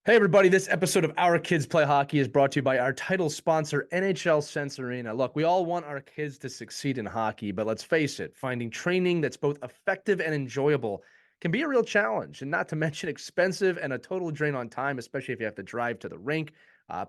Hey, everybody, this episode of Our Kids Play Hockey is brought to you by our title sponsor, NHL Sense Arena. Look, we all want our kids to succeed in hockey, but let's face it, finding training that's both effective and enjoyable can be a real challenge, and not to mention expensive and a total drain on time, especially if you have to drive to the rink,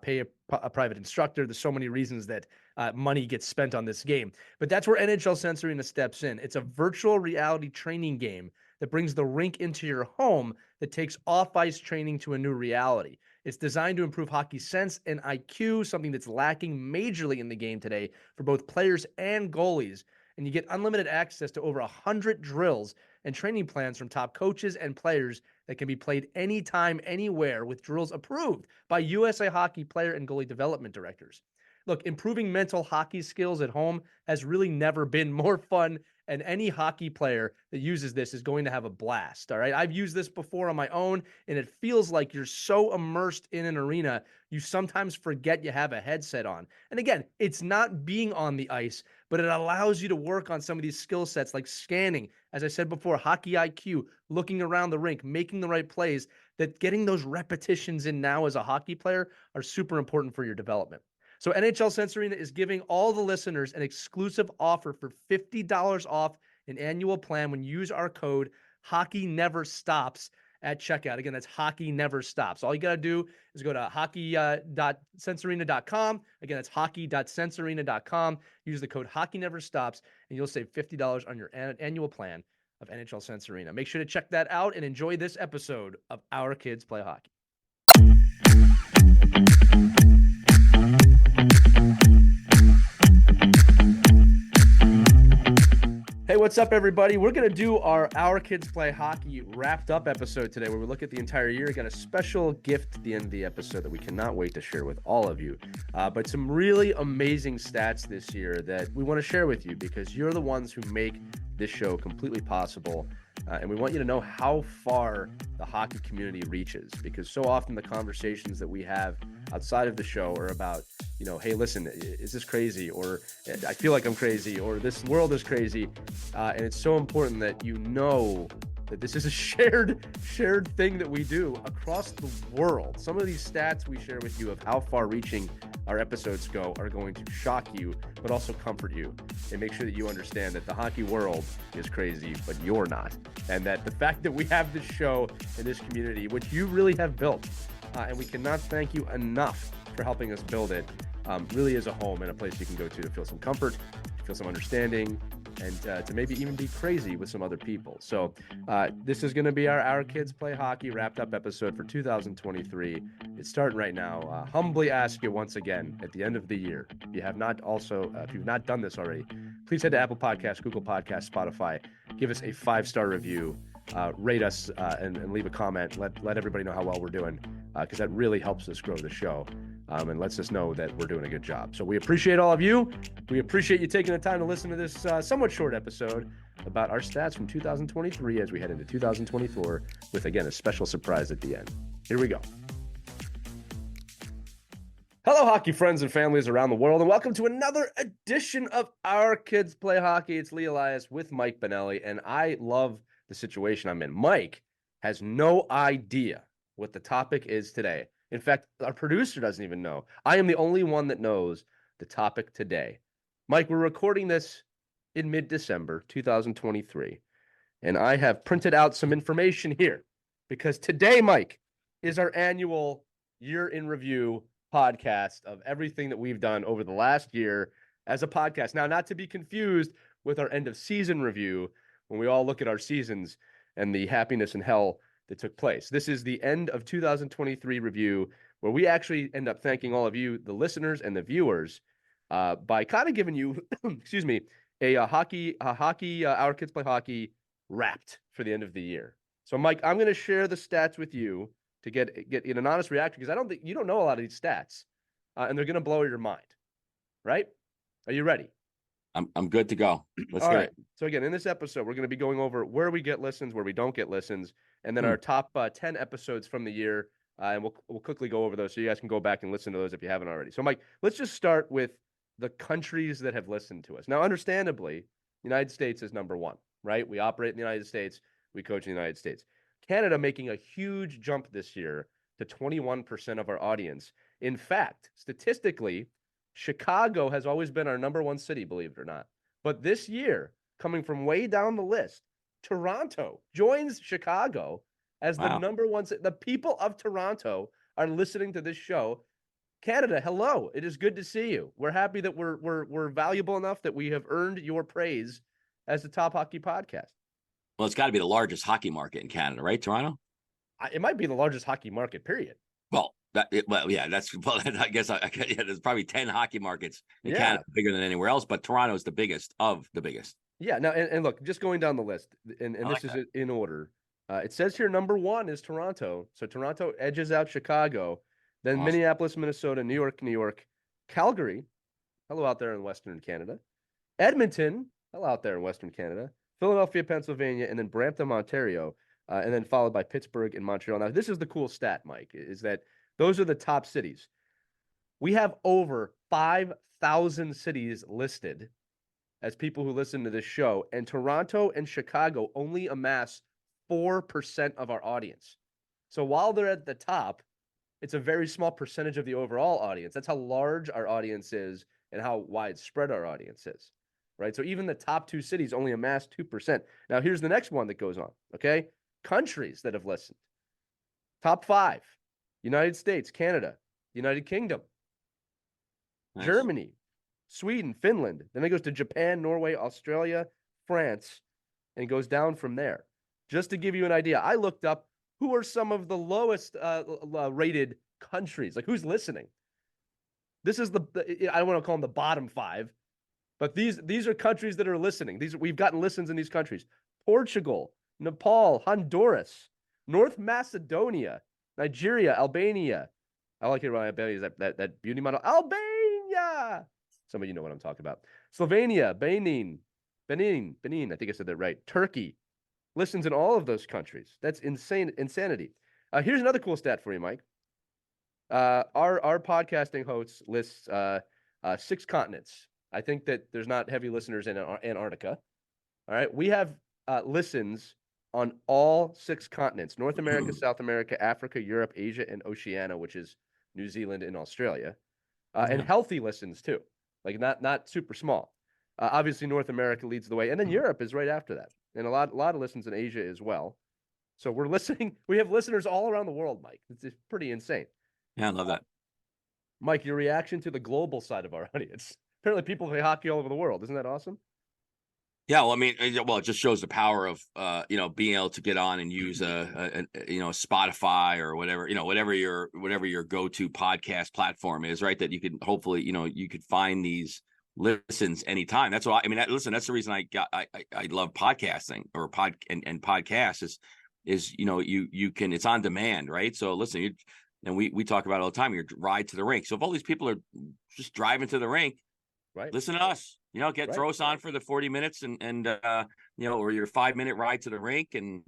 pay a private instructor. There's so many reasons that money gets spent on this game. But that's where NHL Sense Arena steps in. It's a virtual reality training game that brings the rink into your home that takes off-ice training to a new reality. It's designed to improve hockey sense and IQ, something that's lacking majorly in the game today for both players and goalies. And you get unlimited access to over 100 drills and training plans from top coaches and players that can be played anytime, anywhere, with drills approved by USA Hockey player and goalie development directors. Look, improving mental hockey skills at home has really never been more fun, and any hockey player that uses this is going to have a blast. All right. I've used this before on my own, and it feels like you're so immersed in an arena, you sometimes forget you have a headset on. And again, it's not being on the ice, but it allows you to work on some of these skill sets like scanning, as I said before, hockey IQ, looking around the rink, making the right plays, that getting those repetitions in now as a hockey player are super important for your development. So NHL Sense Arena is giving all the listeners an exclusive offer for $50 off an annual plan when you use our code Hockey Never Stops at checkout. Again, that's Hockey Never Stops. All you got to do is go to hockey.sensearena.com. Again, that's hockey.sensearena.com. Use the code Hockey Never Stops, and you'll save $50 on your annual plan of NHL Sense Arena. Make sure to check that out and enjoy this episode of Our Kids Play Hockey. Hey, what's up, everybody? We're going to do our Kids Play Hockey wrapped up episode today, where we look at the entire year. Got a special gift at the end of the episode that we cannot wait to share with all of you. But some really amazing stats this year that we want to share with you, because you're the ones who make this show completely possible. And we want you to know how far the hockey community reaches, because so often the conversations that we have outside of the show are about, you know, hey, listen, is this crazy? Or I feel like I'm crazy, or this world is crazy. And it's so important that you know that this is a shared thing that we do across the world. Some of these stats we share with you of how far reaching our episodes go are going to shock you, but also comfort you, and make sure that you understand that the hockey world is crazy, but you're not. And that the fact that we have this show and this community, which you really have built, and we cannot thank you enough for helping us build it, really is a home and a place you can go to feel some comfort, to feel some understanding, and to maybe even be crazy with some other people. So this is going to be our Kids Play Hockey wrapped up episode for 2023. It's starting right now. Humbly ask you once again at the end of the year, if you have not if you've not done this already, please head to Apple Podcasts, Google Podcasts, Spotify, give us a 5-star review, rate us, and leave a comment. Let everybody know how well we're doing, because that really helps us grow the show. And lets us know that we're doing a good job. So we appreciate all of you. We appreciate you taking the time to listen to this somewhat short episode about our stats from 2023 as we head into 2024 with, again, a special surprise at the end. Here we go. Hello, hockey friends and families around the world, and welcome to another edition of Our Kids Play Hockey. It's Lee Elias with Mike Benelli, and I love the situation I'm in. Mike has no idea what the topic is today. In fact, our producer doesn't even know. I am the only one that knows the topic today. Mike, we're recording this in mid-December 2023, and I have printed out some information here, because today, Mike, is our annual year in review podcast of everything that we've done over the last year as a podcast. Now, not to be confused with our end of season review, when we all look at our seasons and the happiness and hell that took place. This is the end of 2023 review, where we actually end up thanking all of you, the listeners and the viewers, by kind of giving you, excuse me, a hockey Our Kids Play Hockey wrapped for the end of the year. So, Mike, I'm going to share the stats with you to get an honest reaction, because I don't think you don't know a lot of these stats, and they're going to blow your mind. Right? Are you ready? I'm good to go. Let's hear it. So again, in this episode, we're going to be going over where we get listens, where we don't get listens, and then our top 10 episodes from the year, and we'll quickly go over those so you guys can go back and listen to those if you haven't already. So, Mike, let's just start with the countries that have listened to us. Now, understandably, the United States is number one, right? We operate in the United States. We coach in the United States. Canada making a huge jump this year to 21% of our audience. In fact, statistically, Chicago has always been our number one city, believe it or not. But this year, coming from way down the list, Toronto joins Chicago as the number one. The people of Toronto are listening to this show. Canada, hello. It is good to see you. We're happy that we're valuable enough that we have earned your praise as the top hockey podcast. Well, it's got to be the largest hockey market in Canada, right? Toronto? It might be the largest hockey market, period. Well, I guess there's probably 10 hockey markets in Canada bigger than anywhere else, but Toronto is the biggest of the biggest. Yeah. Now, and look, just going down the list, and this is in order. It says here number one is Toronto. So Toronto edges out Chicago, then Minneapolis, Minnesota, New York, Calgary, hello out there in Western Canada, Edmonton, hello out there in Western Canada, Philadelphia, Pennsylvania, and then Brampton, Ontario, and then followed by Pittsburgh and Montreal. Now, this is the cool stat, Mike, is that those are the top cities. We have over 5,000 cities listed as people who listen to this show, and Toronto and Chicago only amass 4% of our audience. So while they're at the top, it's a very small percentage of the overall audience. That's how large our audience is and how widespread our audience is, right? So even the top two cities only amass 2%. Now, here's the next one that goes on, okay? Countries that have listened. Top 5, United States, Canada, United Kingdom, Germany, Sweden, Finland. Then it goes to Japan, Norway, Australia, France, and it goes down from there. Just to give you an idea, I looked up who are some of the lowest rated countries, like who's listening. This is I don't want to call them the bottom 5, but these are countries that are listening. We've gotten listens in these countries: Portugal, Nepal, Honduras, North Macedonia, Nigeria, Albania. I like it when Albania is that beauty model. Albania. Some of you know what I'm talking about. Slovenia, Benin. I think I said that right. Turkey listens in all of those countries. That's insanity. Here's another cool stat for you, Mike. Our podcasting hosts lists 6 continents. I think that there's not heavy listeners in Antarctica. All right. We have listens on all 6 continents: North America, South America, Africa, Europe, Asia, and Oceania, which is New Zealand and Australia. And healthy listens too, like not super small. Obviously, North America leads the way, and then Europe is right after that, and a lot of listens in Asia as well. So we're listening. We have listeners all around the world, Mike. It's pretty insane. Yeah, I love that. Mike, your reaction to the global side of our audience. Apparently, people play hockey all over the world. Isn't that awesome? Yeah, well, I mean, it just shows the power of being able to get on and use a Spotify or whatever, whatever your go-to podcast platform is, right? That you can hopefully, you could find these listens anytime. That's what I mean. Listen, that's the reason I love podcasting or podcasts is you can, it's on demand, right? So listen, and we talk about it all the time, your ride to the rink. So if all these people are just driving to the rink, right, listen to us. Throw us on for the 40 minutes and or your 5-minute ride to the rink and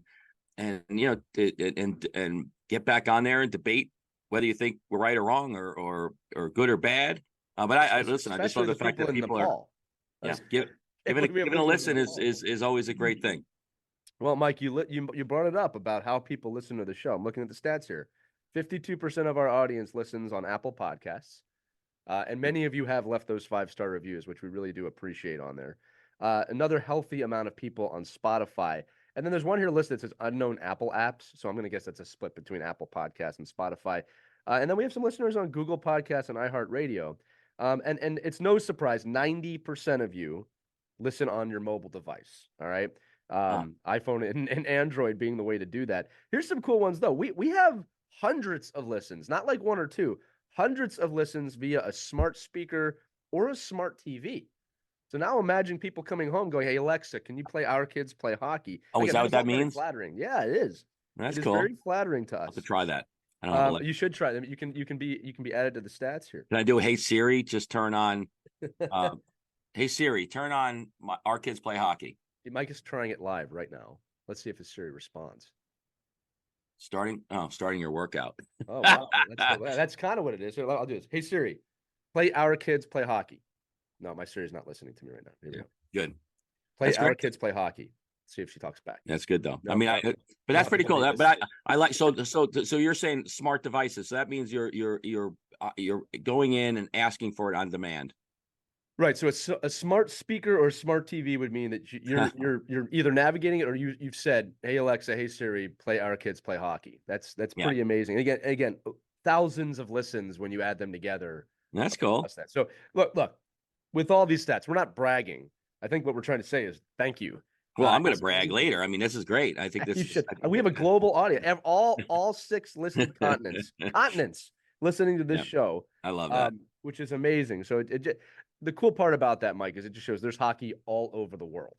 get back on there and debate whether you think we're right or wrong or good or bad. But I listen. I just love the fact that people are giving a listen is always a great thing. Well, Mike, you brought it up about how people listen to the show. I'm looking at the stats here. 52% of our audience listens on Apple Podcasts. And many of you have left those 5-star reviews, which we really do appreciate on there. Another healthy amount of people on Spotify. And then there's one here listed that says unknown Apple apps. So I'm going to guess that's a split between Apple Podcasts and Spotify. And then we have some listeners on Google Podcasts and iHeartRadio. And it's no surprise, 90% of you listen on your mobile device. All right. iPhone and Android being the way to do that. Here's some cool ones, though. We have hundreds of listens, not like 1 or 2. Hundreds of listens via a smart speaker or a smart TV. So now imagine people coming home going, "Hey, Alexa, can you play Our Kids Play Hockey?" Oh, is that what that means? Flattering. Yeah, it is. That's it cool. It's very flattering to us. I'll have to try that. I don't know. You should try them. You can be added to the stats here. Can I do a Hey Siri? Just turn on. Hey Siri, turn on Our Kids Play Hockey. Mike is trying it live right now. Let's see if his Siri responds. Starting your workout. Oh, wow. That's kind of what it is. So I'll do this. Hey, Siri, play Our Kids Play Hockey. No, my Siri's not listening to me right now. Here we go. Good. Play Our Kids Play Hockey. See if she talks back. That's good though. No, I mean, but that's pretty cool. But I like so you're saying smart devices. So that means you're going in and asking for it on demand. Right. So it's a smart speaker or smart TV would mean that you're either navigating it or you've said, "Hey Alexa, hey Siri, play Our Kids Play Hockey." That's Yeah, pretty amazing. Again, thousands of listens when you add them together. that's cool. That. So look, with all these stats, we're not bragging. I think what we're trying to say is thank you. Well, I'm going to It's brag amazing. later. I mean, this is great. I think You this is. should. We have a global audience. All 6 listed continents listening to this Yeah, show. I love that. Which is amazing. So the cool part about that, Mike, is it just shows there's hockey all over the world.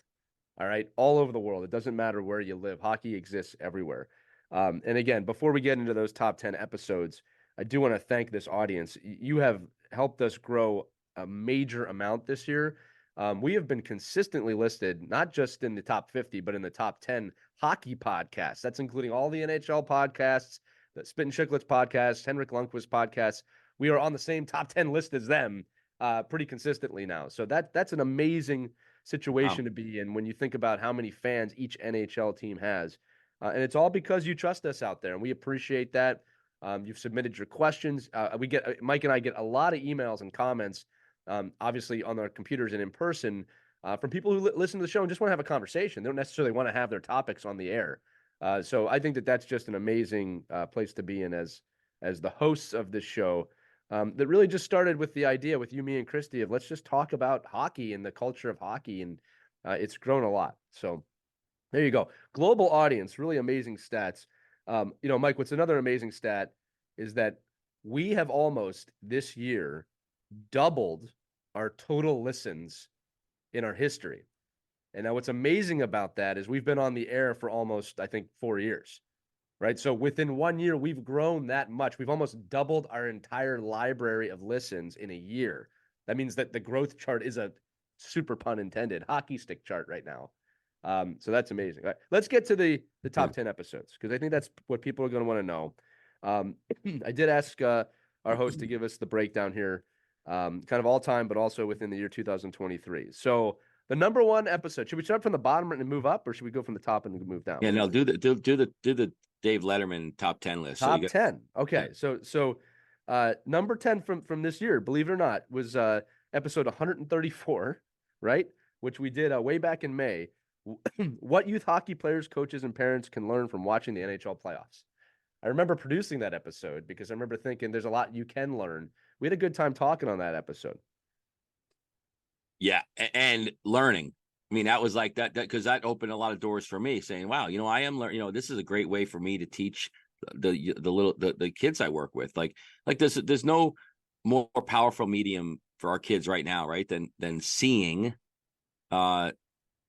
All right, all over the world. It doesn't matter where you live. Hockey exists everywhere. And again, before we get into those top 10 episodes, I do want to thank this audience. You have helped us grow a major amount this year. We have been consistently listed, not just in the top 50, but in the top 10 hockey podcasts. That's including all the NHL podcasts, the Spit and Chicklets podcast, Henrik Lundqvist podcasts. We are on the same top 10 list as them pretty consistently now. So that's an amazing situation to be in when you think about how many fans each NHL team has. And it's all because you trust us out there, and we appreciate that. You've submitted your questions. Mike and I get a lot of emails and comments, obviously on our computers and in person, from people who listen to the show and just want to have a conversation. They don't necessarily want to have their topics on the air. So I think that's just an amazing place to be in as the hosts of this show. That really just started with the idea with you, me, and Christy of let's just talk about hockey and the culture of hockey, and it's grown a lot. So there you go. Global audience, really amazing stats. Mike, what's another amazing stat is that we have almost this year doubled our total listens in our history. And now what's amazing about that is we've been on the air for almost, I think, 4 years, right? So within 1 year, we've grown that much. We've almost doubled our entire library of listens in a year. That means that the growth chart is a super pun intended hockey stick chart right now. So that's amazing. All right, let's get to the top 10 episodes because I think that's what people are going to want to know. I did ask our host to give us the breakdown here, kind of all time, but also within the year 2023. So the number 1 episode, should we start from the bottom and move up, or should we go from the top and move down? Yeah, no, do the Dave Letterman top 10 list. Top 10. Okay. Yeah. So number 10 from this year, believe it or not, was episode 134, right? Which we did way back in May. What youth hockey players, coaches, and parents can learn from watching the NHL playoffs. I remember producing that episode because I remember thinking there's a lot you can learn. We had a good time talking on that episode. Yeah, and learning. I mean, that was like that because that opened a lot of doors for me saying, wow, I am learning, this is a great way for me to teach the kids I work with. Like there's no more powerful medium for our kids right now, right? Than seeing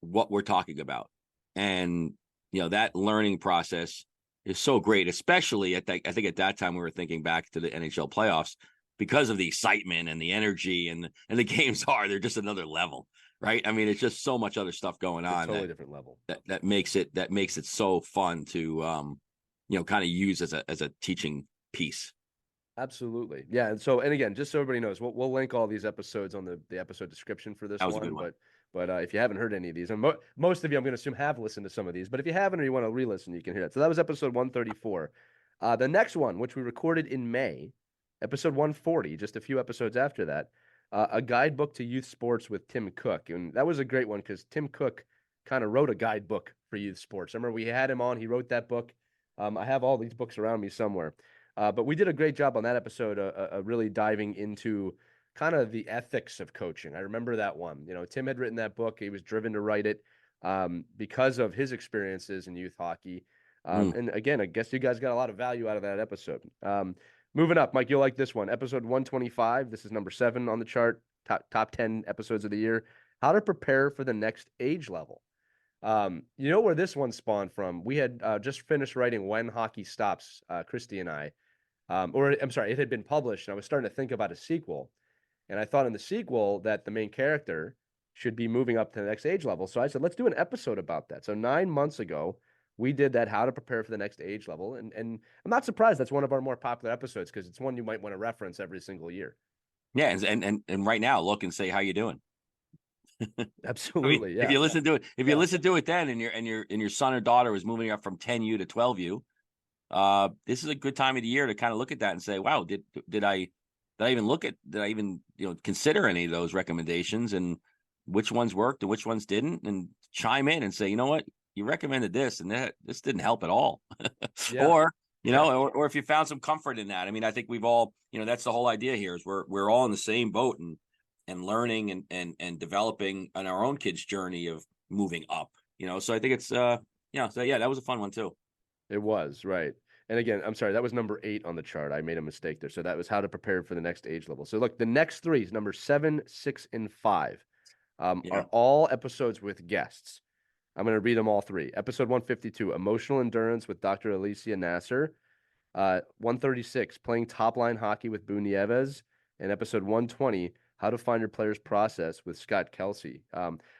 what we're talking about. And that learning process is so great, especially I think at that time we were thinking back to the NHL playoffs because of the excitement and the energy and the games they're just another level, right? I mean, it's just so much other stuff going on. Totally different level. That makes it so fun to kind of use as a teaching piece. Absolutely. Yeah. And again, just so everybody knows, we'll link all these episodes on the episode description for this That was one. A good one. But if you haven't heard any of these, and most of you, I'm going to assume, have listened to some of these. But if you haven't or you want to re-listen, you can hear it. So that was episode 134. The next one, which we recorded in May, episode 140, just a few episodes after that, a guidebook to youth sports with Tim Cook. And that was a great one because Tim Cook kind of wrote a guidebook for youth sports. I remember we had him on. He wrote that book. I have all these books around me somewhere. But we did a great job on that episode, really diving into kind of the ethics of coaching. I remember that one. Tim had written that book. He was driven to write it because of his experiences in youth hockey. And again, I guess you guys got a lot of value out of that episode. Moving up, Mike, you'll like this one. Episode 125. This is number 7 on the chart. Top 10 episodes of the year. How to prepare for the next age level. Where this one spawned from? We had just finished writing When Hockey Stops, Christy and I. It had been published, and I was starting to think about a sequel. And I thought in the sequel that the main character should be moving up to the next age level. So I said, let's do an episode about that. So 9 months ago, we did that, how to prepare for the next age level. And I'm not surprised that's one of our more popular episodes because it's one you might want to reference every single year. Yeah, and right now, look and say, how you doing? I mean, Absolutely, if yeah. you listen to it, Yeah. then, and your son or daughter was moving up from 10U to 12U, this is a good time of the year to kind of look at that and say, wow, did I even consider any of those recommendations, and which ones worked and which ones didn't, and chime in and say, you know what, you recommended this and this didn't help at all. Yeah. Or Yeah. or if you found some comfort in that. I mean, I think we've all, that's the whole idea here, is we're all in the same boat, and learning and developing on our own kids' journey of moving up. So I think it's so yeah, that was a fun one too. It was, right. And again, I'm sorry, that was number 8 on the chart. I made a mistake there. So that was how to prepare for the next age level. So look, the next three is number 7, 6, and 5, Yeah. are all episodes with guests. I'm going to read them all three. Episode 152, Emotional Endurance with Dr. Alicia Naser. 136, Playing Top Line Hockey with Boo Nieves. And episode 120, How to Find Your Player's Process with Scott Kelsey.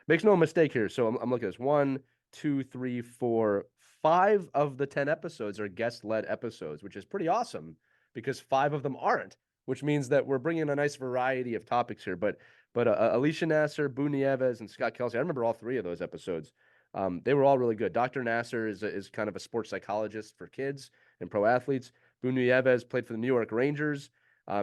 Makes no mistake here. So I'm looking at this. 1, 2, 3, 4, 5 of the 10 episodes are guest-led episodes, which is pretty awesome because 5 of them aren't, which means that we're bringing a nice variety of topics here. But Alicia Naser, Boo Nieves, and Scott Kelsey, I remember all 3 of those episodes. They were all really good. Dr. Naser is kind of a sports psychologist for kids and pro athletes. Boo Nieves played for the New York Rangers.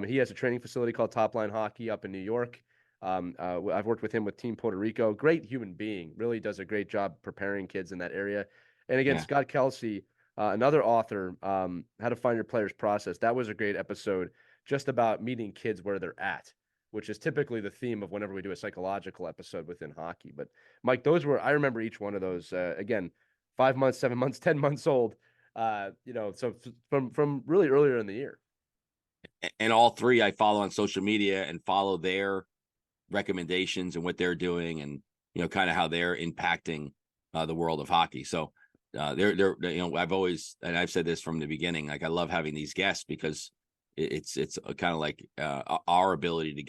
He has a training facility called Top Line Hockey up in New York. I've worked with him with Team Puerto Rico. Great human being. Really does a great job preparing kids in that area. And again, Yeah. Scott Kelsey, another author, How to Find Your Player's Process. That was a great episode just about meeting kids where they're at, which is typically the theme of whenever we do a psychological episode within hockey. But Mike, I remember each one of those, again, 5 months, 7 months, 10 months old. So from really earlier in the year. And all three I follow on social media and follow their recommendations and what they're doing, and kind of how they're impacting the world of hockey. So they're I've said this from the beginning, like, I love having these guests because it's kind of like our ability to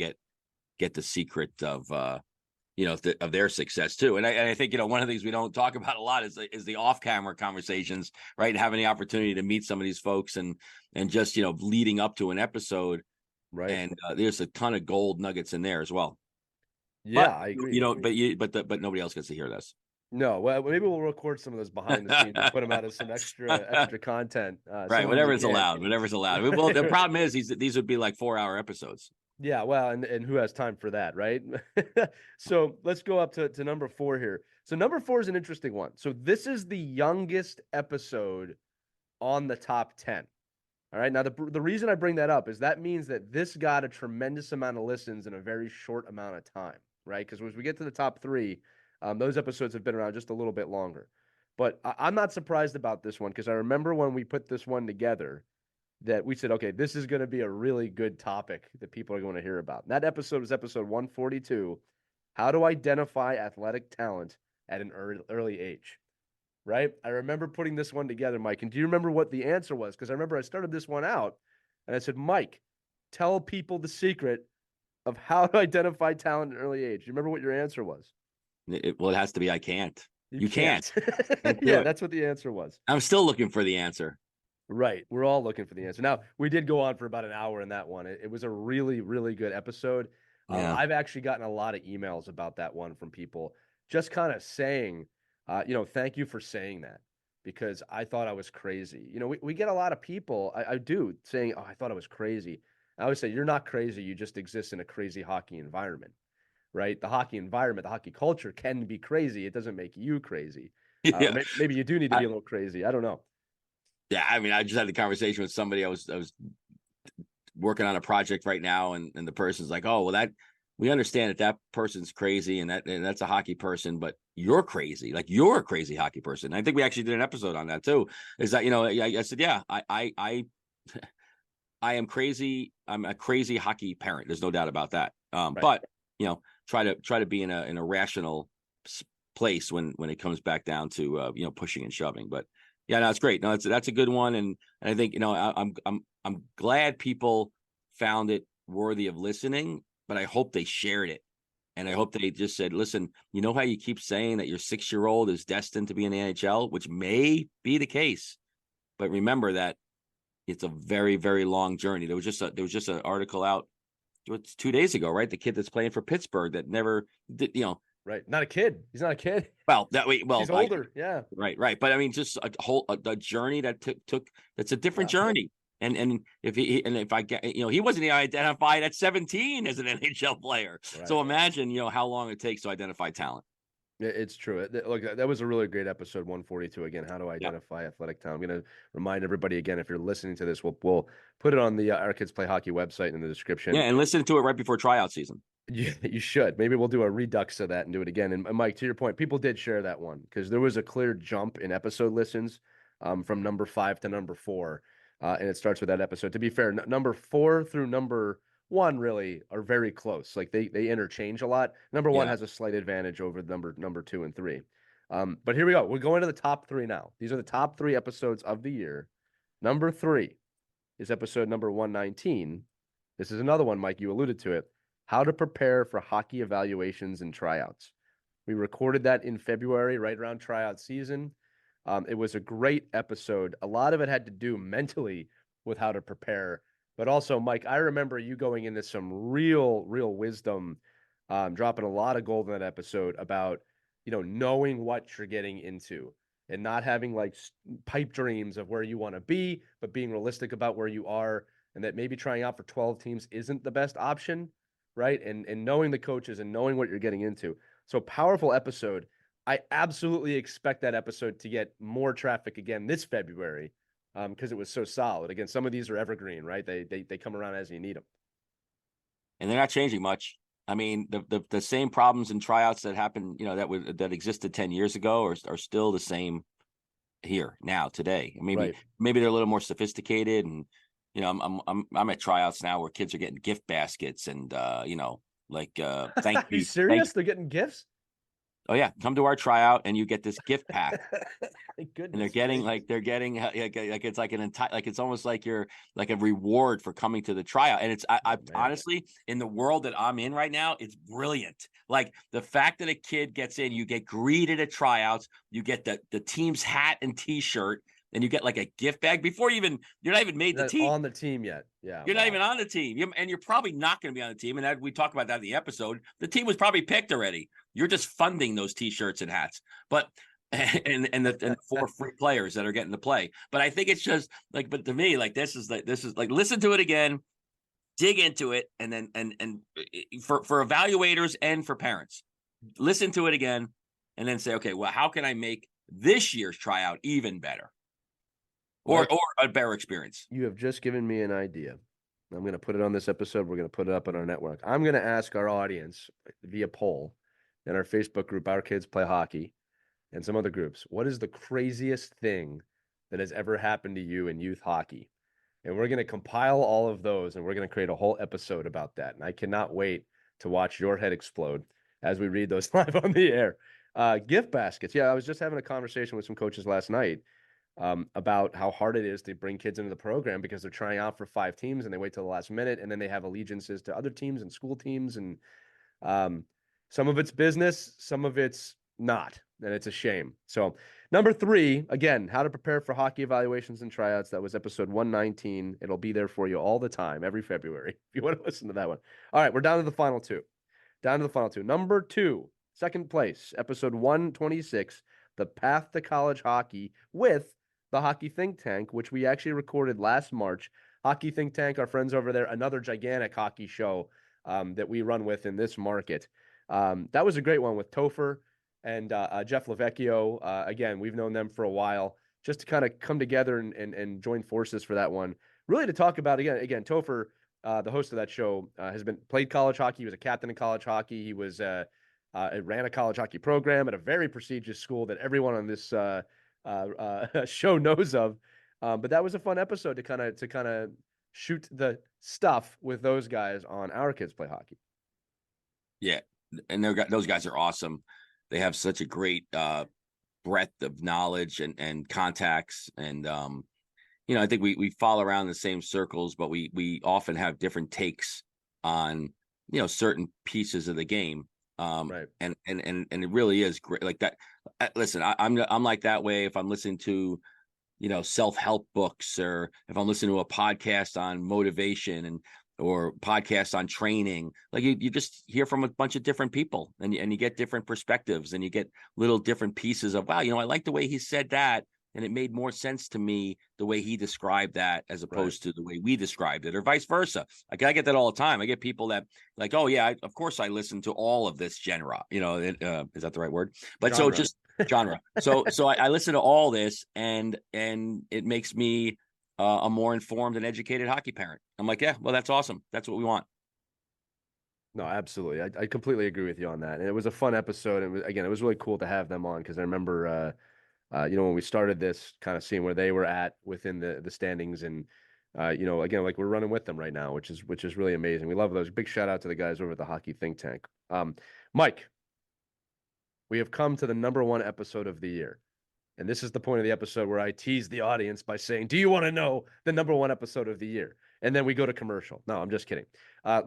get the secret of of their success too. And I think, one of the things we don't talk about a lot is the off-camera conversations, right? And having the opportunity to meet some of these folks and just, leading up to an episode. Right. And there's a ton of gold nuggets in there as well. Yeah, But I agree. but nobody else gets to hear this. No, well, maybe we'll record some of those behind the scenes and put them out as some extra content. Right, Some of them you whatever's can't. allowed, whatever's allowed. Well, the problem is these would be like 4-hour episodes. Yeah, well, and who has time for that, right? So let's go up to number 4 here. So number 4 is an interesting one. So this is the youngest episode on the top 10. All right. Now, the reason I bring that up is that means that this got a tremendous amount of listens in a very short amount of time, right? Because as we get to the top 3, those episodes have been around just a little bit longer. But I'm not surprised about this one because I remember when we put this one together that we said, okay, this is going to be a really good topic that people are going to hear about. And that episode was episode 142, How to Identify Athletic Talent at an Early Age. Right? I remember putting this one together, Mike. And do you remember what the answer was? Because I remember I started this one out and I said, Mike, tell people the secret of how to identify talent at an early age. Do you remember what your answer was? Well, it has to be, I can't. You can't. Can't do Yeah, it. that's what the answer was. I'm still looking for the answer. Right. We're all looking for the answer. Now, we did go on for about an hour in that one. It was a really, really good episode. Yeah. I've actually gotten a lot of emails about that one from people just kind of saying, thank you for saying that because I thought I was crazy. We get a lot of people, I do, saying, oh, I thought I was crazy. I always say, you're not crazy. You just exist in a crazy hockey environment, right? The hockey environment, the hockey culture can be crazy. It doesn't make you crazy. Yeah. Or maybe you do need to be a little crazy. I don't know. Yeah, I mean, I just had the conversation with somebody. I was working on a project right now, and the person's like, "Oh, well, that we understand that person's crazy, and that's a hockey person, but you're crazy. Like, you're a crazy hockey person." And I think we actually did an episode on that too. Is that I said, yeah, I am crazy. I'm a crazy hockey parent. There's no doubt about that. Right. But try to be in a rational place when it comes back down to pushing and shoving. But yeah, no, it's great. No, that's a good one, and I think I'm glad people found it worthy of listening, but I hope they shared it, and I hope they just said, "Listen, you know how you keep saying that your 6-year-old is destined to be in the NHL, which may be the case, but remember that it's a very, very long journey." There was just an article out 2 days ago, right? The kid that's playing for Pittsburgh that never did, Right. Not a kid. He's not a kid. Well, that way, He's older. Yeah. right. But I mean, just a whole the journey that took that's a different journey. And if I get, he wasn't even identified at 17 as an NHL player. Right. So imagine, how long it takes to identify talent. It's true. Look, that was a really great episode 142. Again, how to identify athletic talent. I'm going to remind everybody again, if you're listening to this, we'll put it on the Our Kids Play Hockey website in the description. Yeah, and listen to it right before tryout season. Yeah, you should. Maybe we'll do a redux of that and do it again. And Mike, to your point, people did share that one because there was a clear jump in episode listens from number 5 to number 4. And it starts with that episode. To be fair, number 4 through number 1 really are very close. Like they interchange a lot. Number 1 has a slight advantage over number 2 and 3. But here we go. We're going to the top 3 now. These are the top 3 episodes of the year. Number 3 is episode number 119. This is another one, Mike. You alluded to it. How to prepare for hockey evaluations and tryouts. We recorded that in February, right around tryout season. It was a great episode. A lot of it had to do mentally with how to prepare, but also, Mike, I remember you going into some real wisdom, dropping a lot of gold in that episode about, knowing what you're getting into and not having like pipe dreams of where you want to be, but being realistic about where you are, and that maybe trying out for 12 teams isn't the best option. Right. And knowing the coaches and knowing what you're getting into. So powerful episode. I absolutely expect that episode to get more traffic again this February because it was so solid. Again, some of these are evergreen, right? They come around as you need them. And they're not changing much. I mean, the same problems in tryouts that happened, that existed 10 years ago are still the same here now today. Maybe they're a little more sophisticated, and I'm at tryouts now where kids are getting gift baskets and thank you. Are you serious? They're getting gifts? Oh yeah, come to our tryout and you get this gift pack. Goodness, and they're getting like it's like an entire, like it's almost like you're like a reward for coming to the tryout. And it's I honestly, in the world that I'm in right now, it's brilliant. Like the fact that a kid gets in, you get greeted at tryouts, you get the team's hat and t-shirt, and you get like a gift bag before you're not even made the team. On the team yet. Yeah. You're not even on the team. And you're probably not going to be on the team. And we talk about that in the episode. The team was probably picked already. You're just funding those t-shirts and hats. But and the 4 free players that are getting to play. But I think it's just like, but to me, like this is like listen to it again, dig into it, and then and for evaluators and for parents, listen to it again and then say, okay, well, how can I make this year's tryout even better? Or a better experience. You have just given me an idea. I'm going to put it on this episode. We're going to put it up on our network. I'm going to ask our audience via poll in our Facebook group, Our Kids Play Hockey, and some other groups. What is the craziest thing that has ever happened to you in youth hockey? And we're going to compile all of those, and we're going to create a whole episode about that. And I cannot wait to watch your head explode as we read those live on the air. Gift baskets. Yeah, I was just having a conversation with some coaches last night about how hard it is to bring kids into the program because they're trying out for 5 teams and they wait till the last minute, and then they have allegiances to other teams and school teams. And some of it's business, some of it's not, and it's a shame. So number 3, again, how to prepare for hockey evaluations and tryouts. That was episode 119. It'll be there for you all the time, every February, if you want to listen to that one. All right, we're down to the final 2. Number 2, second place, episode 126, The Path to College Hockey with the Hockey Think Tank, which we actually recorded last March. Hockey Think Tank, our friends over there, another gigantic hockey show that we run with in this market. That was a great one with Topher and Jeff Lavecchio. Again, we've known them for a while, just to kind of come together and join forces for that one. Really to talk about, again, Topher, the host of that show, has played college hockey. He was a captain in college hockey. He was ran a college hockey program at a very prestigious school that everyone on this show knows of. But that was a fun episode to kind of shoot the stuff with those guys on Our Kids Play Hockey. Yeah. And those guys are awesome. They have such a great breadth of knowledge and contacts. And, I think we follow around the same circles, but we often have different takes on, certain pieces of the game. Right. And it really is great. Like that. Listen, I'm like that way. If I'm listening to, self-help books, or if I'm listening to a podcast on motivation, and or podcasts on training. Like you just hear from a bunch of different people, and you get different perspectives, and you get little different pieces of, wow, I like the way he said that. And it made more sense to me the way he described that as opposed to the way we described it, or vice versa. Like I get that all the time. I get people that like, oh yeah, of course I listen to all of this genre. Is that the right word? But Genre. so just genre. So I listen to all this, and it makes me a more informed and educated hockey parent. I'm like, yeah, well, that's awesome. That's what we want. No, absolutely. I completely agree with you on that. And it was a fun episode. And it was really cool to have them on because I remember, when we started this, kind of seeing where they were at within the standings, and like we're running with them right now, which is really amazing. We love those. Big shout out to the guys over at the Hockey Think Tank. Mike, we have come to the number one episode of the year. And this is the point of the episode where I tease the audience by saying, do you want to know the number one episode of the year? And then we go to commercial. No, I'm just kidding.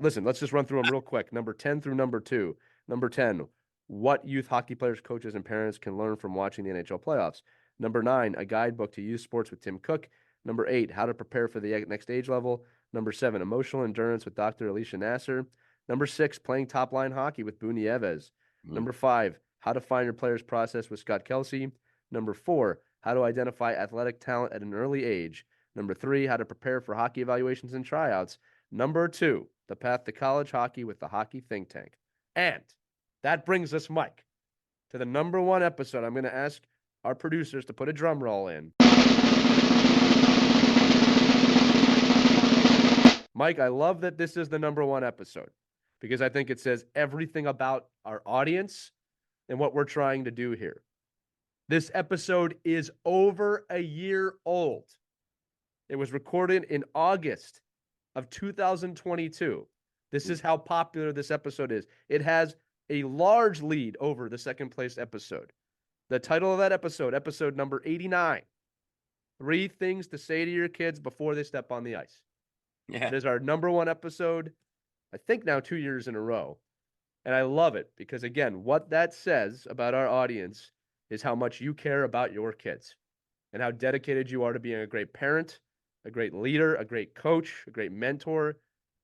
Listen, let's just run through them real quick. Number 10 through number 2. Number 10, what youth hockey players, coaches, and parents can learn from watching the NHL playoffs. Number 9, a guidebook to youth sports with Tim Cook. Number 8, how to prepare for the next age level. Number 7, emotional endurance with Dr. Alicia Naser. Number 6, playing top line hockey with Boone Nieves. Number 5, how to find your player's process with Scott Kelsey. Number 4, how to identify athletic talent at an early age. Number 3, how to prepare for hockey evaluations and tryouts. Number 2, the path to college hockey with the Hockey Think Tank. And that brings us, Mike, to the number one episode. I'm going to ask our producers to put a drum roll in. Mike, I love that this is the number one episode because I think it says everything about our audience and what we're trying to do here. This episode is over a year old. It was recorded in August of 2022. This is how popular this episode is. It has a large lead over the second place episode. The title of that episode, episode number 89, 3 things to say to your kids before they step on the ice. Yeah. It is our number one episode, I think now 2 years in a row. And I love it because, again, what that says about our audience is how much you care about your kids and how dedicated you are to being a great parent, a great leader, a great coach, a great mentor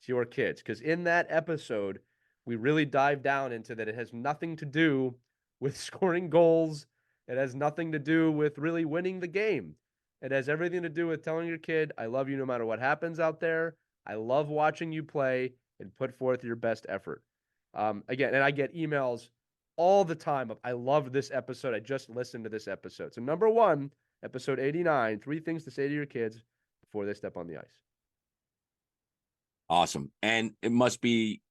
to your kids. Because in that episode, we really dive down into that it has nothing to do with scoring goals. It has nothing to do with really winning the game. It has everything to do with telling your kid, I love you no matter what happens out there. I love watching you play and put forth your best effort. Again, and I get emails all the time of, I love this episode. I just listened to this episode. So number 1, episode 89, 3 things to say to your kids before they step on the ice. Awesome. And it must be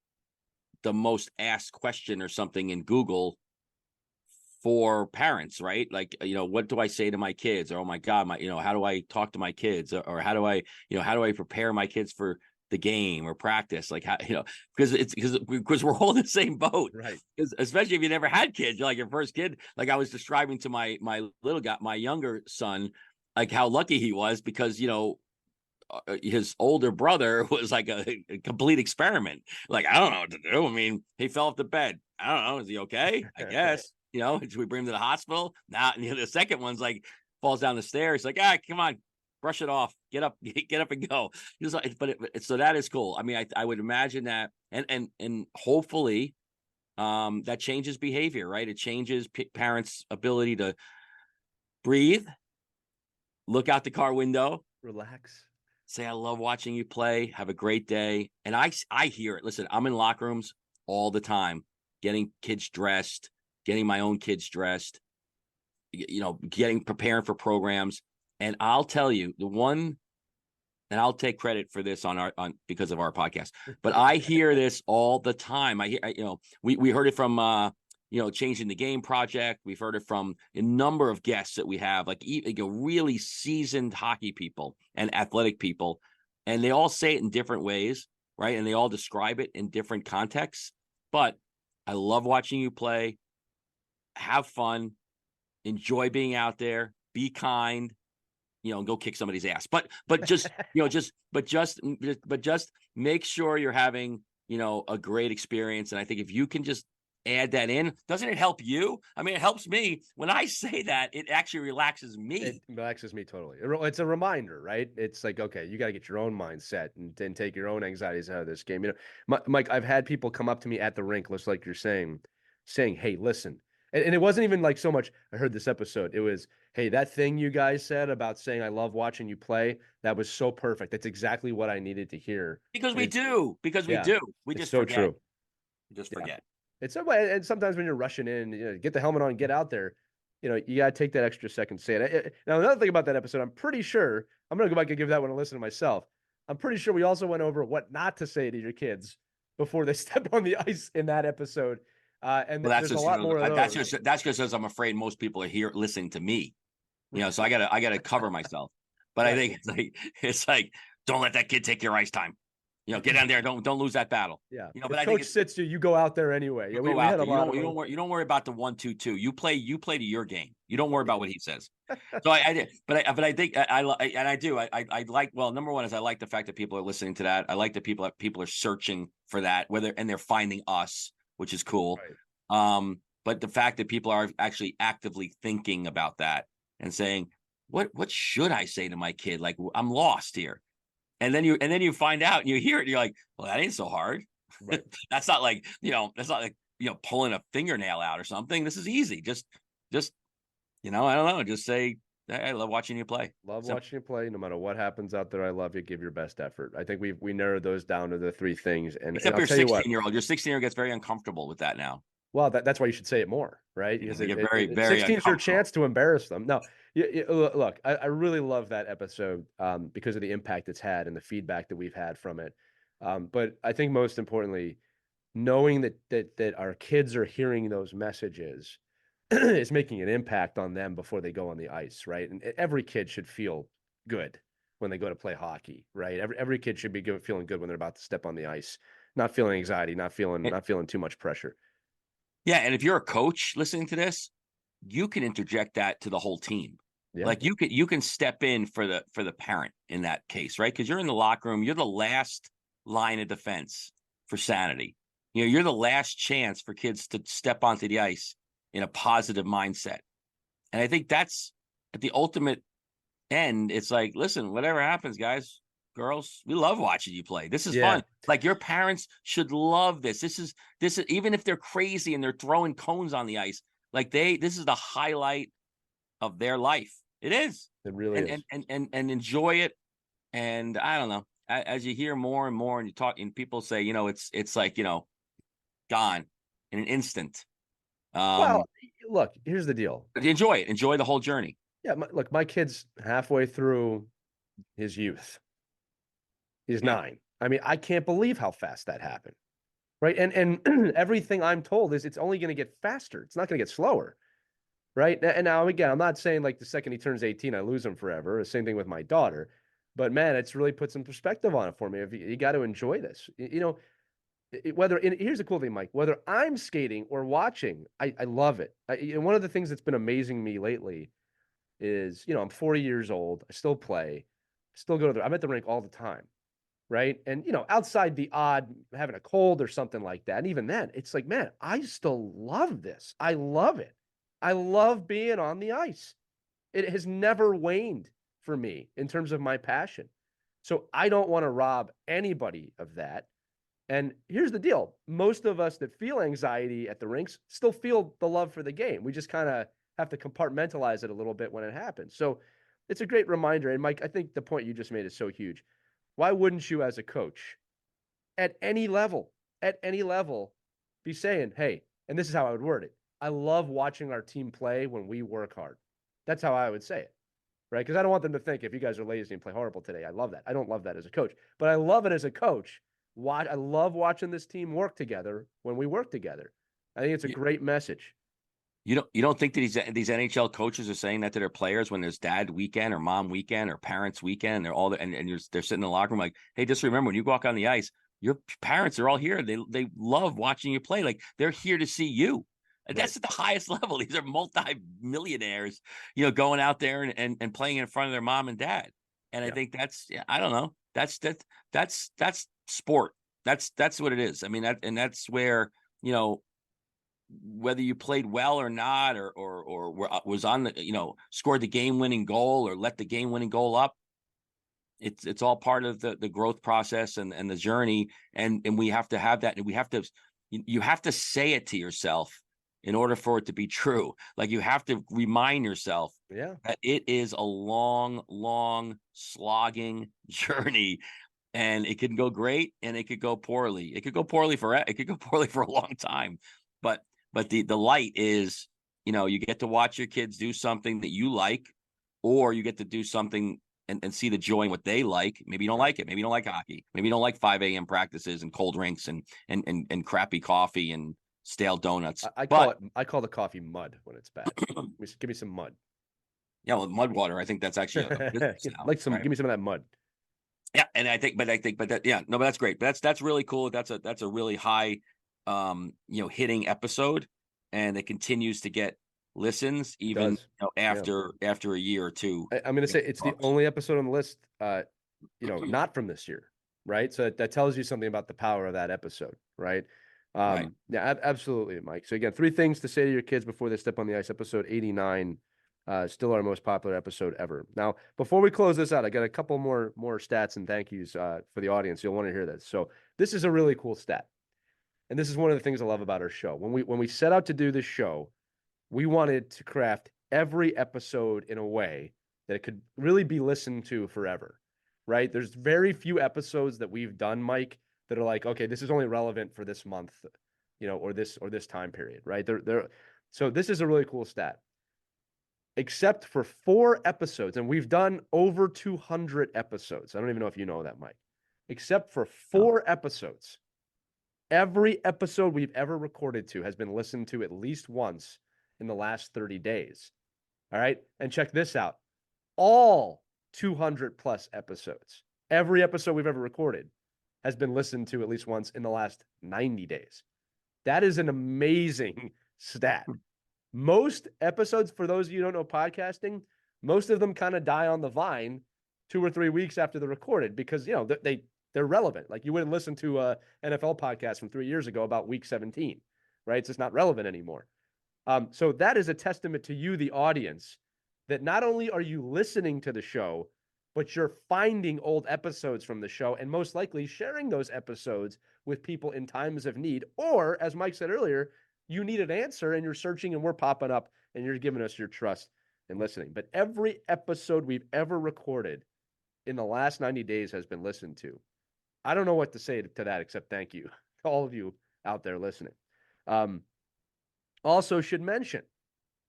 the most asked question or something in Google for parents, right? Like, what do I say to my kids? Or, oh my God, how do I talk to my kids? Or how do I prepare my kids for the game or practice? Like, how, because we're all in the same boat, right? Especially if you never had kids, you're like your first kid. Like I was describing to my little guy, my younger son, like how lucky he was because, his older brother was like a complete experiment. Like, I don't know what to do. I mean, he fell off the bed. I don't know. Is he okay? I guess. Should we bring him to the hospital? Now, the second one's like falls down the stairs. Like, come on, brush it off. Get up and go. So that is cool. I mean, I would imagine that, and hopefully, that changes behavior, right? It changes parents' ability to breathe, look out the car window, relax, say, I love watching you play. Have a great day. And I hear it. Listen, I'm in locker rooms all the time, getting kids dressed, getting my own kids dressed, preparing for programs. And I'll tell you and I'll take credit for this because of our podcast, but I hear this all the time. We heard it from, Changing the Game Project. We've heard it from a number of guests that we have, like really seasoned hockey people and athletic people. And they all say it in different ways, right? And they all describe it in different contexts. But I love watching you play. Have fun. Enjoy being out there. Be kind. Go kick somebody's ass. But just, just make sure you're having, a great experience. And I think if you can just add that in, doesn't it help you? I mean, it helps me. When I say that, it actually relaxes me. It relaxes me totally. It's a reminder, right? It's like, okay, you got to get your own mindset and take your own anxieties out of this game. Mike, I've had people come up to me at the rink, just like you're saying, hey, listen. And it wasn't even like so much, I heard this episode. It was, hey, that thing you guys said about saying I love watching you play, that was so perfect. That's exactly what I needed to hear. Because And we do. Because we yeah, do. We it's just so forget. true. We just Yeah. forget. It's so, and sometimes when you're rushing in, get the helmet on, get out there. You got to take that extra second to say it. Now, another thing about that episode, I'm pretty sure I'm going to go back and give that one a listen to myself. I'm pretty sure we also went over what not to say to your kids before they step on the ice in that episode. And Well, that's there's a just, lot more of those. that's just as I'm afraid most people are here listening to me. So I gotta cover myself. But I think it's like, don't let that kid take your ice time. Get down there. Don't lose that battle. Yeah. But If I think coach sits you, you go out there anyway. you Yeah, go we out had a there. lot of You don't worry about the 1-2-2. You play to your game. You don't worry about what he says. So I did, but I think I like, well, number one is I like the fact that people are listening to that. I like that people are searching for that, and they're finding us, which is cool. Right. But the fact that people are actually actively thinking about that and saying, what should I say to my kid? Like, I'm lost here. And then you find out and you hear it and you're like, well, that ain't so hard. Right. That's not like, pulling a fingernail out or something. This is easy. Just, I don't know. Just say, I love watching you play. Love Simple. watching you play. No matter what happens out there, I love you. Give your best effort. I think we narrowed those down to the three things. And Except I'll your tell you what. 16-year-old. Your 16-year-old gets very uncomfortable with that now. Well, that's why you should say it more, right? Because They get very, very 16 is your uncomfortable. chance to embarrass them. No, look, I really love that episode because of the impact it's had and the feedback that we've had from it. But I think most importantly, knowing that our kids are hearing those messages is making an impact on them before they go on the ice, right? And every kid should feel good when they go to play hockey, right? Every kid should be feeling good when they're about to step on the ice, not feeling anxiety, not feeling too much pressure. Yeah, and if you're a coach listening to this, you can interject that to the whole team. Yeah. Like you can step in for the parent in that case, right? Because you're in the locker room, you're the last line of defense for sanity. You're the last chance for kids to step onto the ice in a positive mindset. And I think that's at the ultimate end. It's like, listen, whatever happens, guys, girls, we love watching you play. This is fun. Like, your parents should love this. This is even if they're crazy and they're throwing cones on the ice, like this is the highlight of their life. It is. It really is. And enjoy it. And I don't know, as you hear more and more and you talk and people say, it's like, gone in an instant. Well, look, here's the deal. Enjoy it. Enjoy the whole journey. Yeah, look, my kid's halfway through his youth. He's 9. I mean, I can't believe how fast that happened. Right. And everything I'm told is it's only going to get faster. It's not going to get slower. Right. And now, again, I'm not saying like the second he turns 18, I lose him forever. The same thing with my daughter. But man, it's really put some perspective on it for me. If you got to enjoy this, here's the cool thing, Mike, whether I'm skating or watching, I love it. One of the things that's been amazing me lately is, I'm 40 years old. I still play, still go to I'm at the rink all the time. Right. And, outside the odd having a cold or something like that. And even then it's like, man, I still love this. I love it. I love being on the ice. It has never waned for me in terms of my passion. So I don't want to rob anybody of that. And here's the deal. Most of us that feel anxiety at the rinks still feel the love for the game. We just kind of have to compartmentalize it a little bit when it happens. So it's a great reminder. And Mike, I think the point you just made is so huge. Why wouldn't you, as a coach, at any level, be saying, hey, and this is how I would word it, I love watching our team play when we work hard. That's how I would say it, right? Because I don't want them to think if you guys are lazy and play horrible today. I love that. I don't love that as a coach, but I love it as a coach. I love watching this team work together when we work together. I think it's a great message. You don't think that these NHL coaches are saying that to their players when there's dad weekend or mom weekend or parents weekend? They're all and they're sitting in the locker room like, hey, just remember when you walk on the ice, your parents are all here. They love watching you play. Like, they're here to see you. Right. That's at the highest level. These are multi-millionaires, going out there and playing in front of their mom and dad. And I think that's, I don't know. That's sport. That's what it is. I mean, that's where, whether you played well or not, or was on the, scored the game-winning goal or let the game-winning goal up. It's all part of the growth process and the journey, and we have to have that, and you have to say it to yourself in order for it to be true. Like, you have to remind yourself that it is a long slogging journey, and it can go great and it could go poorly. It could go poorly for a long time, but the light is, you get to watch your kids do something that you like, or you get to do something and see the joy in what they like. Maybe you don't like it. Maybe you don't like hockey. Maybe you don't like 5 a.m. practices and cold rinks and crappy coffee and stale donuts. I call the coffee mud when it's bad. Give me some mud. Yeah, well, mud water. I think that's actually a business now, right? Give me some of that mud. Yeah, and I think that's great. That's really cool. That's a really high, hitting episode, and it continues to get listens even after a year or two. I'm going to say it's the only episode on the list, not from this year, right? So that tells you something about the power of that episode, right? Right. Yeah, absolutely, Mike. So again, 3 things to say to your kids before they step on the ice. Episode 89, still our most popular episode ever. Now, before we close this out, I got a couple more stats and thank yous for the audience. You'll want to hear this. So this is a really cool stat, and this is one of the things I love about our show. When we set out to do this show, we wanted to craft every episode in a way that it could really be listened to forever, right? There's very few episodes that we've done, Mike, that are like, okay, this is only relevant for this month, or this time period, right? So this is a really cool stat. Except for 4 episodes, and we've done over 200 episodes. I don't even know if you know that, Mike. Except for 4 episodes, every episode we've ever recorded to has been listened to at least once in the last 30 days. All right. And check this out. All 200 plus episodes, every episode we've ever recorded has been listened to at least once in the last 90 days. That is an amazing stat. Most episodes, for those of you who don't know podcasting, most of them kind of die on the vine 2 or 3 weeks after they're recorded because, they're relevant. Like, you wouldn't listen to a NFL podcast from 3 years ago about week 17, right? It's just not relevant anymore. So that is a testament to you, the audience, that not only are you listening to the show, but you're finding old episodes from the show and most likely sharing those episodes with people in times of need. Or, as Mike said earlier, you need an answer and you're searching and we're popping up and you're giving us your trust and listening. But every episode we've ever recorded in the last 90 days has been listened to. I don't know what to say to that except thank you to all of you out there listening. Also should mention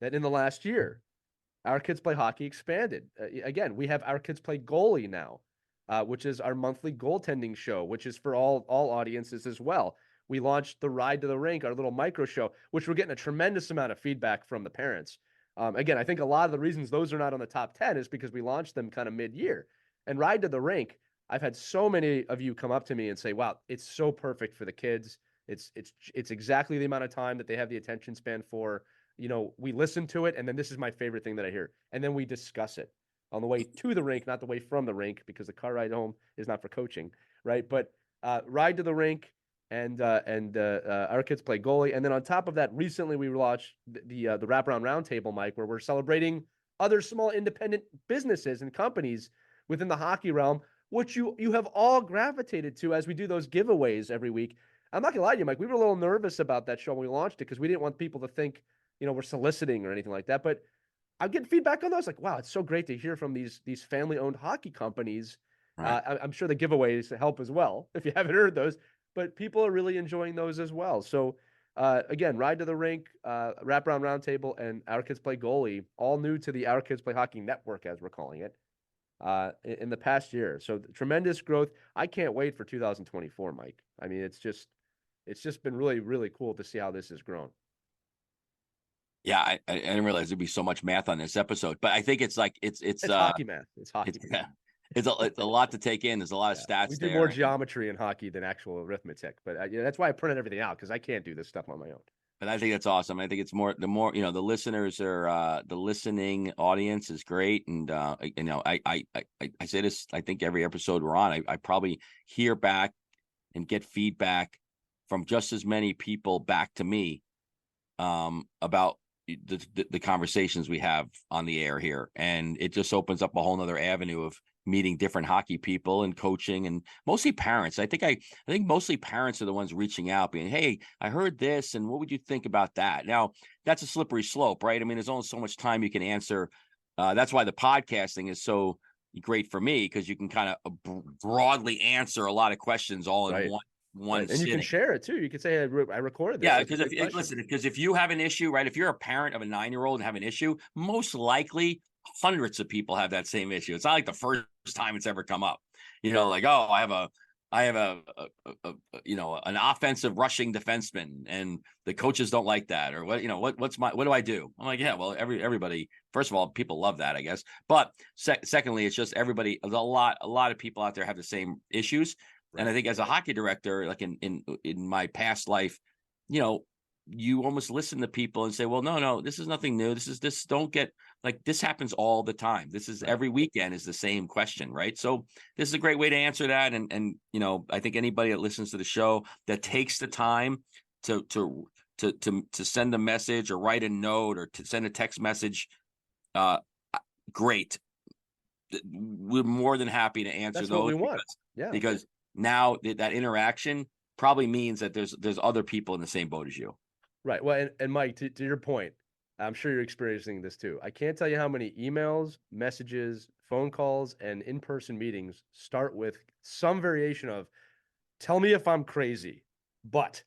that in the last year, Our Kids Play Hockey expanded. Again, we have Our Kids Play Goalie now, which is our monthly goaltending show, which is for all audiences as well. We launched the Ride to the Rink, our little micro show, which we're getting a tremendous amount of feedback from the parents. Again, I think a lot of the reasons those are not on the top 10 is because we launched them kind of mid-year. And Ride to the Rink, I've had so many of you come up to me and say, wow, it's so perfect for the kids. It's exactly the amount of time that they have the attention span for. We listen to it, and then this is my favorite thing that I hear, and then we discuss it on the way to the rink, not the way from the rink, because the car ride home is not for coaching, right? But Ride to the Rink and Our Kids Play Goalie, and then on top of that, recently we launched the Wraparound Roundtable, Mike, where we're celebrating other small independent businesses and companies within the hockey realm, which you have all gravitated to as we do those giveaways every week. I'm not gonna lie to you, Mike. We were a little nervous about that show when we launched it because we didn't want people to think, we're soliciting or anything like that. But I'm getting feedback on those. Like, wow, it's so great to hear from these family-owned hockey companies. Right. I'm sure the giveaways help as well if you haven't heard those. But people are really enjoying those as well. So again, Ride to the Rink, Wraparound Roundtable, and Our Kids Play Goalie, all new to the Our Kids Play Hockey Network, as we're calling it, in the past year. So tremendous growth. I can't wait for 2024, Mike. I mean, it's just been really, really cool to see how this has grown. Yeah, I didn't realize there'd be so much math on this episode, but I think it's hockey math. It's hockey. It's a lot to take in. There's a lot of stats. We do more geometry in hockee than actual arithmetic, but that's why I printed everything out because I can't do this stuff on my own. But I think that's awesome. I think it's the listeners are the listening audience is great, and I say this. I think every episode we're on, I probably hear back and get feedback from just as many people back to me about the conversations we have on the air here, and it just opens up a whole nother avenue of meeting different hockey people and coaching, and mostly parents. I think mostly parents are the ones reaching out, being, hey, I heard this, and what would you think about that? Now, that's a slippery slope, right? I mean, there's only so much time you can answer. That's why the podcasting is so great for me, because you can kind of broadly answer a lot of questions all in one and sitting. you can share it too. You can say, hey, I recorded this. Yeah, because if you have an issue, right? If you're a parent of a 9-year-old and have an issue, most likely hundreds of people have that same issue. It's not like the first time it's ever come up. Like, oh, I have a an offensive rushing defenseman, and the coaches don't like that, or what do I do? I'm like, yeah, well, everybody. First of all, people love that, I guess. But secondly, it's just everybody. A lot of people out there have the same issues. Right. And I think as a hockey director, like in my past life, you almost listen to people and say, well, no, this is nothing new. This don't get like this happens all the time. This is every weekend is the same question, right? So this is a great way to answer that. And I think anybody that listens to the show that takes the time to send a message or write a note or to send a text message, great. We're more than happy to answer those. What we want. Because now that interaction probably means that there's other people in the same boat as you. Right. Well, and Mike, to your point, I'm sure you're experiencing this too. I can't tell you how many emails, messages, phone calls, and in-person meetings start with some variation of, tell me if I'm crazy. But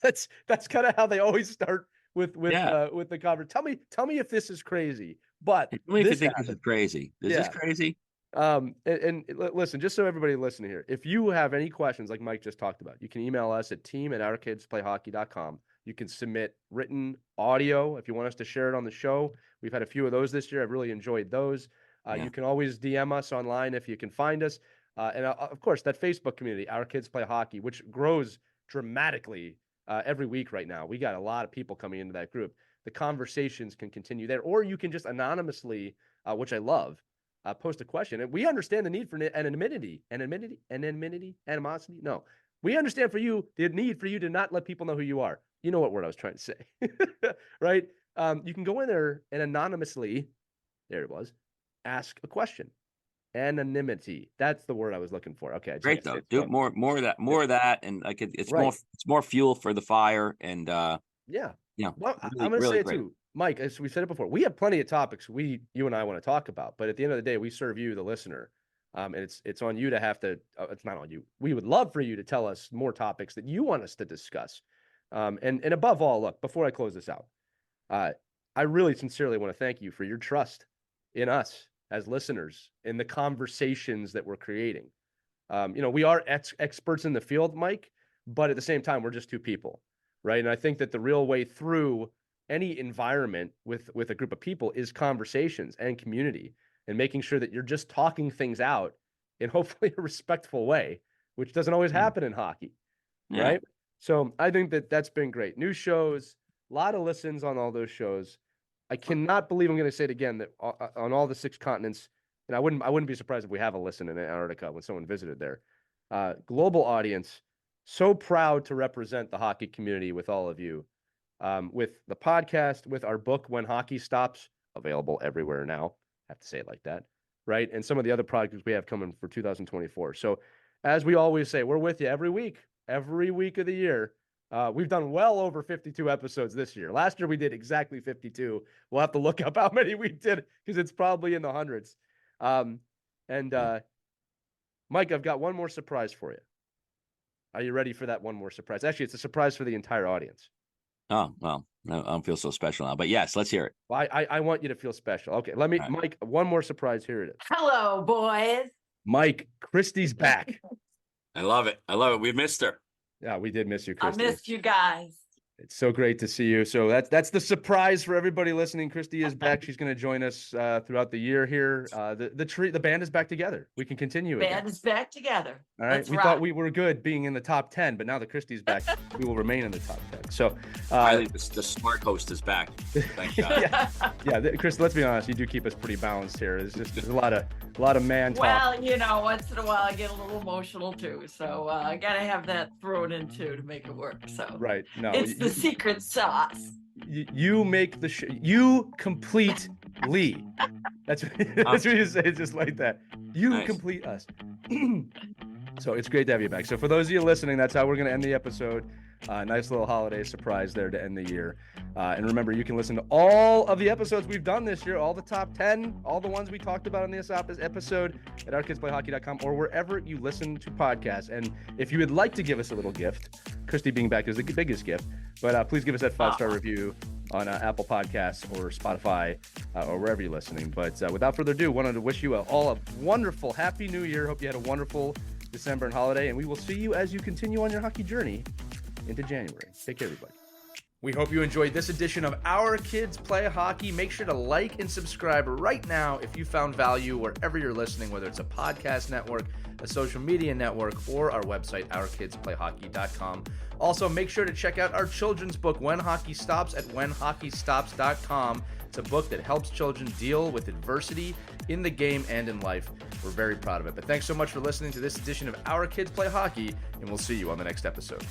that's kind of how they always start with the conversation. Tell me if this is crazy. But tell me if you think this is crazy. Is this crazy? And listen, just so everybody listening here, if you have any questions like Mike just talked about, you can email us at team@ourkidsplayhockey.com. You can submit written audio if you want us to share it on the show. We've had a few of those this year. I've really enjoyed those. You can always DM us online if you can find us. And of course, that Facebook community, Our Kids Play Hockey, which grows dramatically every week right now. We got a lot of people coming into that group. The conversations can continue there, or you can just anonymously, which I love, post a question. And we understand the need for anonymity. No, we understand the need for you to not let people know who you are. You know what word I was trying to say, right? You can go in there and anonymously, there it was, ask a question. Anonymity. That's the word I was looking for. Okay. Great though. Do more of that. And like it's more fuel for the fire. And Well, I'm going to say it too. Mike, as we said it before, we have plenty of topics you and I want to talk about, but at the end of the day, we serve you, the listener. And it's on you to have to, it's not on you. We would love for you to tell us more topics that you want us to discuss. And above all, look, before I close this out, I really sincerely want to thank you for your trust in us as listeners, in the conversations that we're creating. We are experts in the field, Mike, but at the same time, we're just two people, right? And I think that the real way through any environment with a group of people is conversations and community, and making sure that you're just talking things out in hopefully a respectful way, which doesn't always happen in hockey, right? So I think that's been great. New shows, a lot of listens on all those shows. I cannot believe I'm going to say it again, that on all the 6 continents, and I wouldn't be surprised if we have a listen in Antarctica when someone visited there. Global audience, so proud to represent the hockey community with all of you. With the podcast, with our book, When Hockey Stops, available everywhere now. I have to say it like that, right? And some of the other projects we have coming for 2024. So as we always say, we're with you every week of the year. We've done well over 52 episodes this year. Last year we did exactly 52. We'll have to look up how many we did because it's probably in the hundreds. Mike, I've got one more surprise for you. Are you ready for that one more surprise? Actually, it's a surprise for the entire audience. Oh, well, I don't feel so special now, but yes, let's hear it. Well, I want you to feel special. Okay, let me, right. Mike, one more surprise. Here it is. Hello, boys. Mike, Christy's back. I love it. We've missed her. Yeah, we did miss you, Christy. I missed you guys. It's so great to see you. So that's the surprise for everybody listening. Christy is back. She's going to join us throughout the year here. The band is back together. We can continue. The band is back together. All right. We thought we were good being in the top 10, but now that Christy's back, we will remain in the top 10. So the smart host is back. Thank God. yeah. Chris, let's be honest. You do keep us pretty balanced here. There's a lot of man talk. Well, once in a while I get a little emotional too. So I got to have that thrown in too to make it work. So right. No, it's the secret sauce. You make the you complete Lee. That's what you say, just like that. You Nice. complete us. So it's great to have you back. So for those of you listening, that's how we're going to end the episode. Nice little holiday surprise there to end the year. And remember, you can listen to all of the episodes we've done this year, all the top 10, all the ones we talked about in this episode at ourkidsplayhockey.com or wherever you listen to podcasts. And if you would like to give us a little gift, Christy being back is the biggest gift, but please give us that 5-star review on Apple Podcasts or Spotify or wherever you're listening. But without further ado, wanted to wish you all a wonderful, happy new year. Hope you had a wonderful December and holiday, and we will see you as you continue on your hockey journey into January. Take care, everybody. We hope you enjoyed this edition of Our Kids Play Hockey. Make sure to like and subscribe right now if you found value wherever you're listening, whether it's a podcast network, a social media network, or our website, ourkidsplayhockey.com. Also, make sure to check out our children's book, When Hockey Stops, at whenhockeystops.com. It's a book that helps children deal with adversity in the game and in life. We're very proud of it. But thanks so much for listening to this edition of Our Kids Play Hockey, and we'll see you on the next episode.